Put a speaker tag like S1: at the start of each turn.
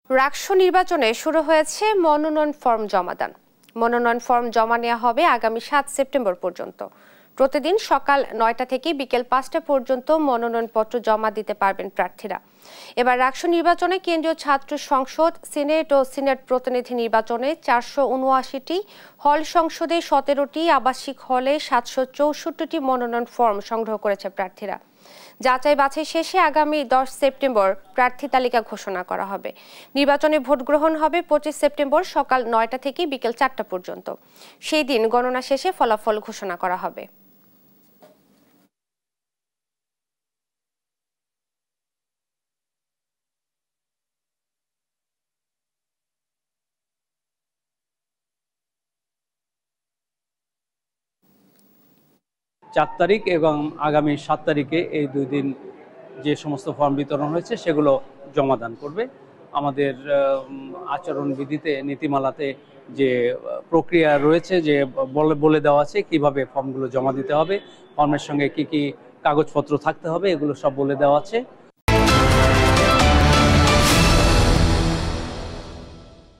S1: রাকসু নির্বাচনে শুরু হয়েছে মনোনয়ন ফর্ম জমাদান। মনোনয়ন ফর্ম জমা নেওয়া হবে আগামী 7 সেপ্টেম্বর পর্যন্ত। প্রতিদিন সকাল 9টা থেকে বিকেল 5টা পর্যন্ত মনোনয়নপত্র জমা দিতে পারবেন প্রার্থীরা। এবার রাকসু নির্বাচনে কেন্দ্রীয় ছাত্র সংসদ, সিনেট ও সিনেট প্রতিনিধি নির্বাচনে 479টি, হল সংসদে 17টি, আবাসিক হলে 764টি মনোনয়ন ফর্ম সংগ্রহ করেছে প্রার্থীরা। যাচাই বাছাই শেষে আগামী 10 সেপ্টেম্বর প্রার্থী তালিকা ঘোষণা করা হবে। নির্বাচনে ভোট গ্রহণ হবে 25 সেপ্টেম্বর সকাল 9টা থেকে বিকেল 4টা পর্যন্ত। সেই দিন গণনা শেষে ফলাফল ঘোষণা করা হবে।
S2: চার তারিখ এবং আগামী 7 তারিখে এই 2 দিন যে সমস্ত ফর্ম বিতরণ হয়েছে সেগুলো জমাদান করবে। আমাদের আচরণবিধিতে, নীতিমালাতে যে প্রক্রিয়া রয়েছে, যে বলে দেওয়া আছে কিভাবে ফর্মগুলো জমা দিতে হবে, ফর্মের সঙ্গে কি কি কাগজপত্র থাকতে হবে, এগুলো সব বলে দেওয়া আছে।